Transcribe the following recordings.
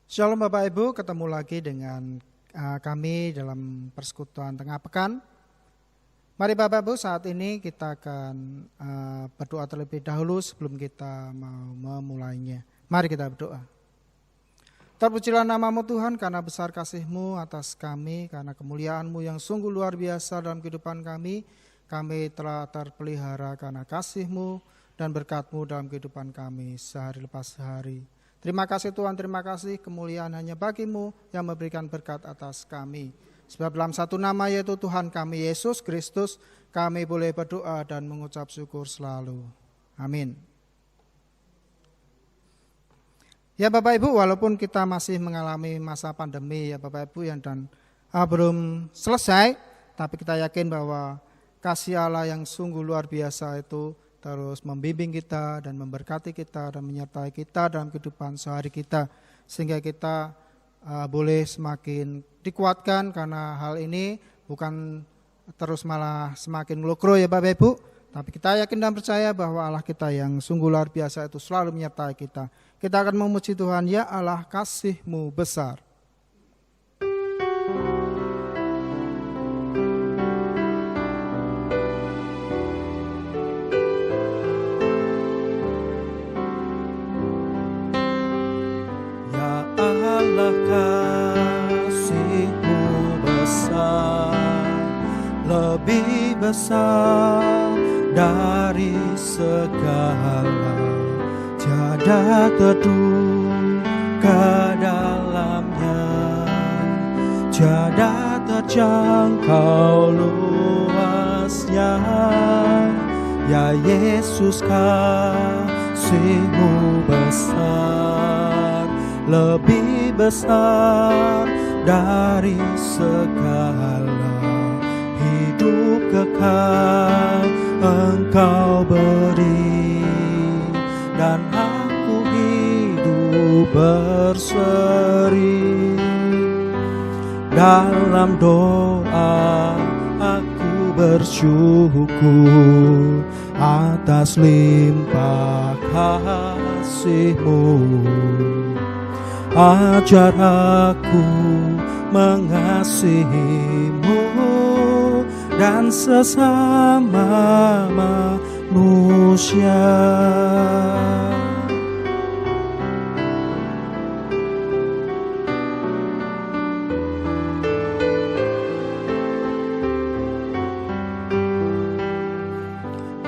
Shalom Bapak Ibu, ketemu lagi dengan kami dalam persekutuan tengah pekan. Mari Bapak Ibu, saat ini kita akan berdoa terlebih dahulu sebelum kita mau memulainya. Mari kita berdoa. Terpujilah nama-Mu Tuhan karena besar kasih-Mu atas kami, karena kemuliaan-Mu yang sungguh luar biasa dalam kehidupan kami. Kami telah terpelihara karena kasih-Mu dan berkat-Mu dalam kehidupan kami sehari lepas sehari. Terima kasih Tuhan, terima kasih, kemuliaan hanya bagi-Mu yang memberikan berkat atas kami. Sebab dalam satu nama yaitu Tuhan kami Yesus Kristus, kami boleh berdoa dan mengucap syukur selalu. Amin. Ya Bapak Ibu, walaupun kita masih mengalami masa pandemi ya Bapak Ibu yang belum selesai, tapi kita yakin bahwa kasih Allah yang sungguh luar biasa itu terus membimbing kita dan memberkati kita dan menyertai kita dalam kehidupan sehari kita. Sehingga kita boleh semakin dikuatkan karena hal ini bukan terus malah semakin melukro ya Bapak Ibu. Tapi kita yakin dan percaya bahwa Allah kita yang sungguh luar biasa itu selalu menyertai kita. Kita akan memuji Tuhan, ya Allah kasih-Mu besar. Kasih-Mu besar, lebih besar dari segala, tiada terduga dalamnya, tiada terjangkau luasnya. Ya Yesus, kasih-Mu besar, lebih besar dari segala, hidup kekal Engkau beri, dan aku hidup berseri. Dalam doa aku bersyukur atas limpah kasih-Mu. Ajar aku mengasihi-Mu dan sesama manusia.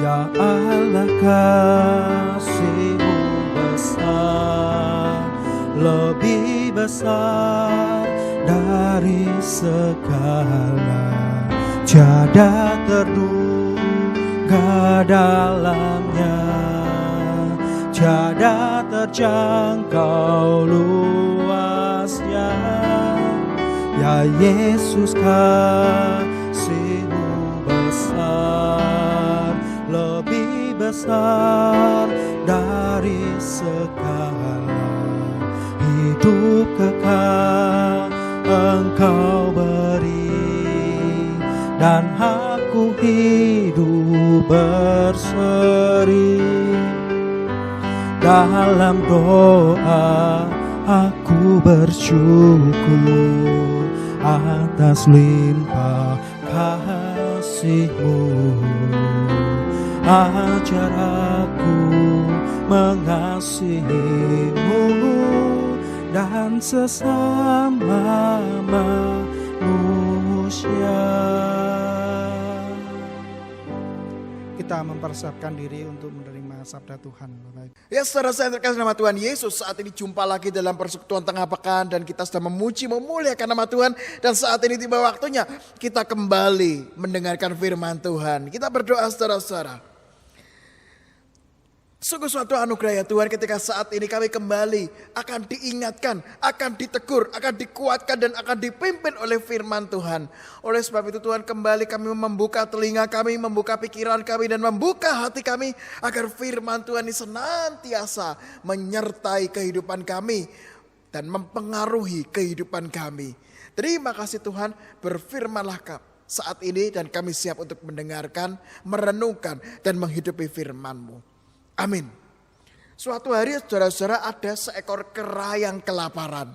Ya Allah, kasih-Mu besar, lebih besar dari segala, tiada terduga dalamnya, tiada terjangkau luasnya. Ya Yesus, kasih-Mu besar, lebih besar dari segala, hidup kekal Engkau beri, dan aku hidup berseri. Dalam doa aku bersyukur atas limpah kasih-Mu. Ajar aku mengasihi-Mu dan sesama manusia. Kita mempersiapkan diri untuk menerima sabda Tuhan. Ya saudara saya terkasih nama Tuhan Yesus, saat ini jumpa lagi dalam persekutuan tengah pekan dan kita sudah memuji memuliakan nama Tuhan. Dan saat ini tiba waktunya kita kembali mendengarkan firman Tuhan. Kita berdoa saudara-saudara. Sungguh suatu anugerah ya Tuhan ketika saat ini kami kembali akan diingatkan, akan ditegur, akan dikuatkan dan akan dipimpin oleh firman Tuhan. Oleh sebab itu Tuhan, kembali kami membuka telinga kami, membuka pikiran kami dan membuka hati kami agar firman Tuhan ini senantiasa menyertai kehidupan kami dan mempengaruhi kehidupan kami. Terima kasih Tuhan, berfirmanlah saat ini dan kami siap untuk mendengarkan, merenungkan dan menghidupi firman-Mu. Amin. Suatu hari saudara-saudara ada seekor kera yang kelaparan.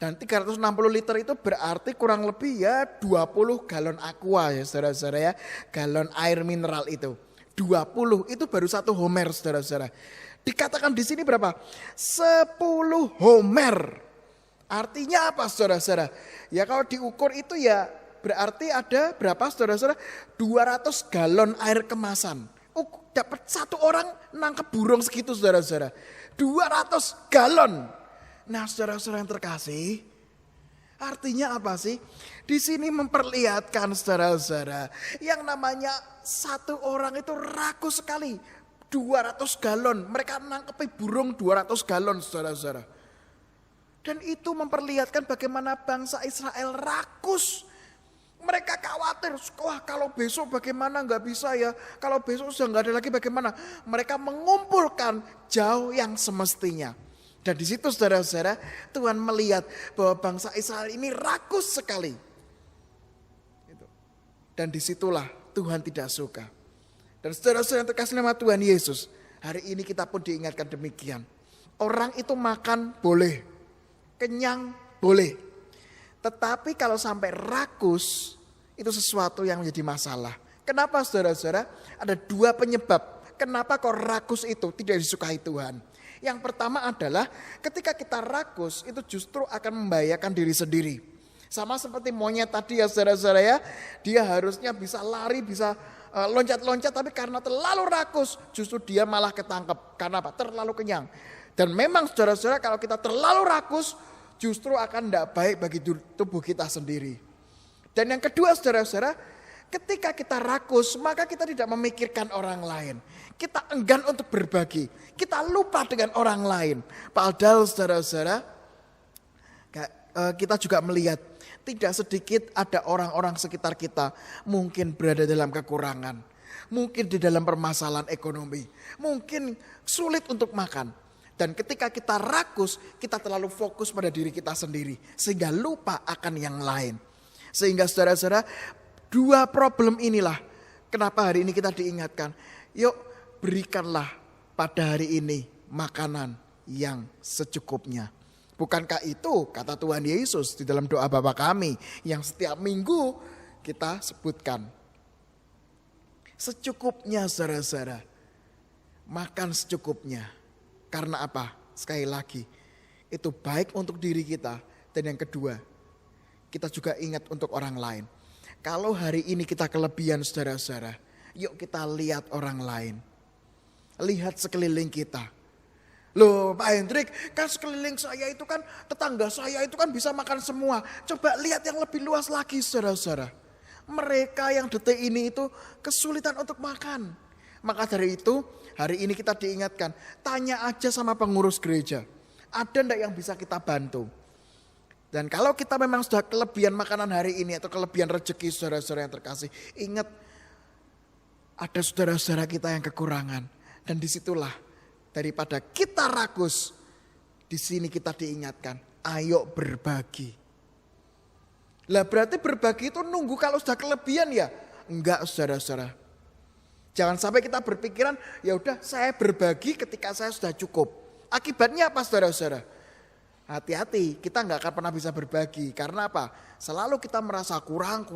Dan 360 liter itu berarti kurang lebih ya 20 galon aqua ya saudara-saudara ya. Galon air mineral itu. 20 itu baru 1 homer saudara-saudara. Dikatakan di sini berapa? 10 homer. Artinya apa saudara-saudara? Ya kalau diukur itu ya berarti ada berapa saudara-saudara? 200 galon air kemasan. Dapat 1 orang nangkep burung segitu saudara-saudara. 200 galon. Nah saudara-saudara yang terkasih, artinya apa sih? Di sini memperlihatkan saudara-saudara, yang namanya 1 orang itu rakus sekali. 200 galon, mereka nangkepi burung 200 galon saudara-saudara. Dan itu memperlihatkan bagaimana bangsa Israel rakus. Mereka khawatir, wah kalau besok bagaimana, nggak bisa ya. Kalau besok sudah nggak ada lagi bagaimana. Mereka mengumpulkan jauh yang semestinya. Dan di situ saudara-saudara, Tuhan melihat bahwa bangsa Israel ini rakus sekali. Dan disitulah Tuhan tidak suka. Dan saudara-saudara yang terkasih nama Tuhan Yesus, hari ini kita pun diingatkan demikian. Orang itu makan boleh, kenyang boleh. Tetapi kalau sampai rakus, itu sesuatu yang menjadi masalah. Kenapa saudara-saudara? Ada 2 penyebab. Kenapa kok rakus itu tidak disukai Tuhan? Yang pertama adalah ketika kita rakus, itu justru akan membahayakan diri sendiri. Sama seperti monyet tadi ya saudara-saudara ya. Dia harusnya bisa lari, bisa loncat-loncat, tapi karena terlalu rakus, justru dia malah ketangkep. Karena apa? Terlalu kenyang. Dan memang saudara-saudara kalau kita terlalu rakus, justru akan tidak baik bagi tubuh kita sendiri. Dan yang kedua saudara-saudara, ketika kita rakus, maka kita tidak memikirkan orang lain. Kita enggan untuk berbagi. Kita lupa dengan orang lain. Padahal saudara-saudara, kita juga melihat tidak sedikit ada orang-orang sekitar kita mungkin berada dalam kekurangan. Mungkin di dalam permasalahan ekonomi. Mungkin sulit untuk makan. Dan ketika kita rakus, kita terlalu fokus pada diri kita sendiri. Sehingga lupa akan yang lain. Sehingga saudara-saudara, 2 problem inilah kenapa hari ini kita diingatkan. Yuk berikanlah pada hari ini makanan yang secukupnya. Bukankah itu kata Tuhan Yesus di dalam doa Bapa kami yang setiap minggu kita sebutkan. Secukupnya saudara-saudara. Makan secukupnya. Karena apa? Sekali lagi, itu baik untuk diri kita. Dan yang kedua, kita juga ingat untuk orang lain. Kalau hari ini kita kelebihan saudara-saudara, yuk kita lihat orang lain. Lihat sekeliling kita. Loh Pak Hendrik, kan sekeliling saya itu kan, tetangga saya itu kan bisa makan semua. Coba lihat yang lebih luas lagi saudara-saudara. Mereka yang detik ini itu kesulitan untuk makan. Maka dari itu hari ini kita diingatkan, tanya aja sama pengurus gereja. Ada enggak yang bisa kita bantu? Dan kalau kita memang sudah kelebihan makanan hari ini atau kelebihan rezeki saudara-saudara yang terkasih, ingat ada saudara-saudara kita yang kekurangan. Dan disitulah daripada kita rakus, di sini kita diingatkan, ayo berbagi. Lah berarti berbagi itu nunggu kalau sudah kelebihan ya? Enggak saudara-saudara. Jangan sampai kita berpikiran, ya udah saya berbagi ketika saya sudah cukup. Akibatnya apa saudara-saudara? Hati-hati, kita nggak akan pernah bisa berbagi. Karena apa? Selalu kita merasa kurang.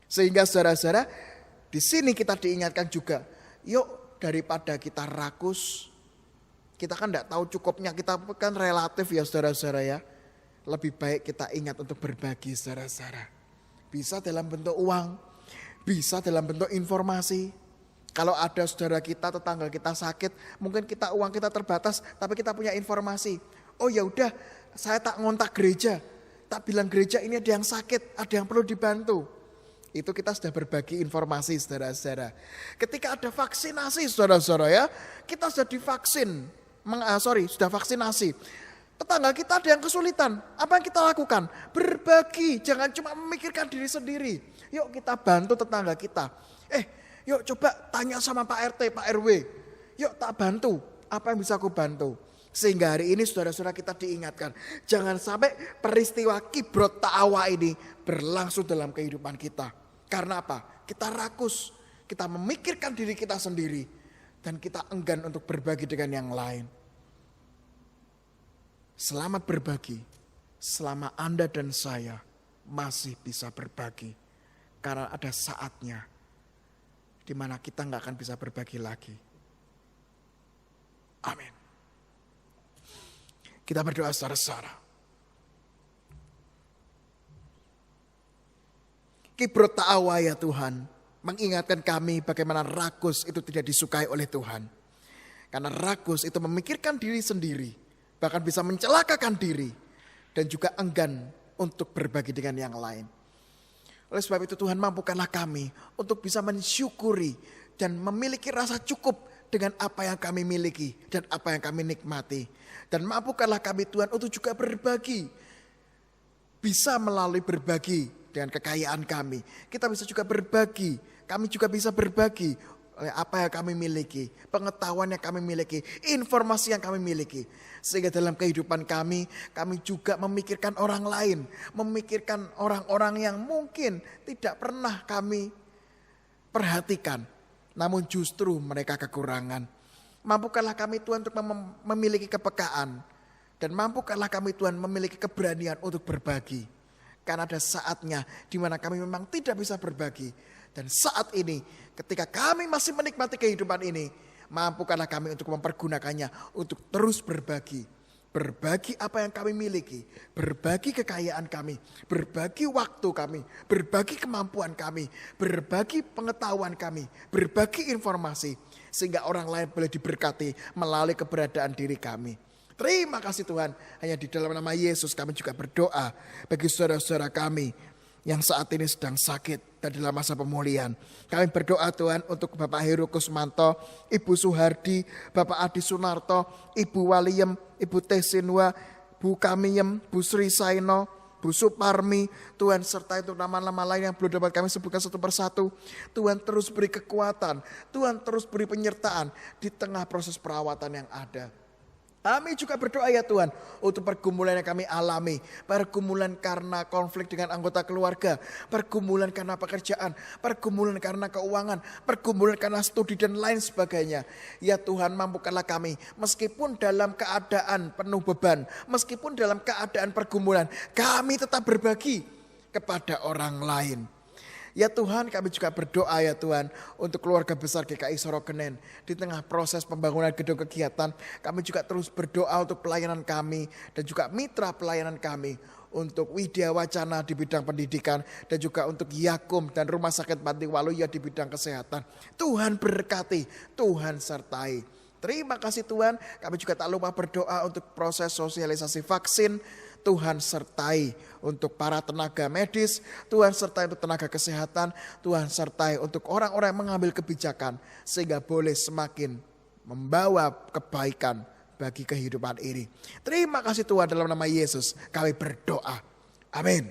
Sehingga saudara-saudara, di sini kita diingatkan juga, yuk daripada kita rakus, kita kan nggak tahu cukupnya, kita kan relatif ya saudara-saudara ya. Lebih baik kita ingat untuk berbagi saudara-saudara. Bisa dalam bentuk uang, bisa dalam bentuk informasi. Kalau ada saudara kita, tetangga kita sakit, mungkin uang kita terbatas, tapi kita punya informasi. Oh ya udah, saya tak ngontak gereja, tak bilang gereja ini ada yang sakit, ada yang perlu dibantu. Itu kita sudah berbagi informasi saudara-saudara. Ketika ada vaksinasi saudara-saudara ya, kita sudah divaksin, sudah vaksinasi. Tetangga kita ada yang kesulitan, apa yang kita lakukan? Berbagi, jangan cuma memikirkan diri sendiri. Yuk kita bantu tetangga kita. Yuk coba tanya sama Pak RT, Pak RW. Yuk tak bantu, apa yang bisa aku bantu. Sehingga hari ini saudara-saudara kita diingatkan. Jangan sampai peristiwa kibrot ta'awa ini berlangsung dalam kehidupan kita. Karena apa? Kita rakus, kita memikirkan diri kita sendiri. Dan kita enggan untuk berbagi dengan yang lain. Selamat berbagi selama Anda dan saya masih bisa berbagi. Karena ada saatnya di mana kita nggak akan bisa berbagi lagi. Amin. Kita berdoa saudara-saudara. Kibrot ta'awa ya Tuhan, mengingatkan kami bagaimana rakus itu tidak disukai oleh Tuhan. Karena rakus itu memikirkan diri sendiri, bahkan bisa mencelakakan diri, dan juga enggan untuk berbagi dengan yang lain. Oleh sebab itu Tuhan, mampukanlah kami untuk bisa mensyukuri dan memiliki rasa cukup dengan apa yang kami miliki dan apa yang kami nikmati. Dan mampukanlah kami Tuhan untuk juga berbagi. Bisa melalui berbagi dengan kekayaan kami. Kita bisa juga berbagi. Kami juga bisa berbagi oleh apa yang kami miliki. Pengetahuan yang kami miliki. Informasi yang kami miliki. Sehingga dalam kehidupan kami juga memikirkan orang lain. Memikirkan orang-orang yang mungkin tidak pernah kami perhatikan. Namun justru mereka kekurangan. Mampukanlah kami Tuhan untuk memiliki kepekaan. Dan mampukanlah kami Tuhan memiliki keberanian untuk berbagi. Karena ada saatnya di mana kami memang tidak bisa berbagi. Dan saat ini ketika kami masih menikmati kehidupan ini, mampukanlah kami untuk mempergunakannya untuk terus berbagi. Berbagi apa yang kami miliki, berbagi kekayaan kami, berbagi waktu kami, berbagi kemampuan kami, berbagi pengetahuan kami, berbagi informasi. Sehingga orang lain boleh diberkati melalui keberadaan diri kami. Terima kasih Tuhan, hanya di dalam nama Yesus kami juga berdoa bagi saudara-saudara kami yang saat ini sedang sakit dan dalam masa pemulihan. Kami berdoa Tuhan untuk Bapak Heru Kusmanto, Ibu Suhardi, Bapak Adi Sunarto, Ibu Waliem, Ibu Tesinwa, Bu Kamiem, Bu Sri Saino, Bu Suparmi, Tuhan serta untuk nama-nama lain yang belum dapat kami sebutkan satu persatu. Tuhan terus beri kekuatan, Tuhan terus beri penyertaan di tengah proses perawatan yang ada. Kami juga berdoa ya Tuhan untuk pergumulan yang kami alami. Pergumulan karena konflik dengan anggota keluarga. Pergumulan karena pekerjaan. Pergumulan karena keuangan. Pergumulan karena studi dan lain sebagainya. Ya Tuhan, mampukanlah kami meskipun dalam keadaan penuh beban. Meskipun dalam keadaan pergumulan. Kami tetap berbagi kepada orang lain. Ya Tuhan, kami juga berdoa ya Tuhan untuk keluarga besar GKI Sorokenen. Di tengah proses pembangunan gedung kegiatan, kami juga terus berdoa untuk pelayanan kami dan juga mitra pelayanan kami. Untuk Widya Wacana di bidang pendidikan dan juga untuk Yakum dan Rumah Sakit Panti Waluya di bidang kesehatan. Tuhan berkati, Tuhan sertai. Terima kasih Tuhan, kami juga tak lupa berdoa untuk proses sosialisasi vaksin. Tuhan sertai untuk para tenaga medis, Tuhan sertai untuk tenaga kesehatan, Tuhan sertai untuk orang-orang yang mengambil kebijakan sehingga boleh semakin membawa kebaikan bagi kehidupan ini. Terima kasih Tuhan, dalam nama Yesus kami berdoa. Amin.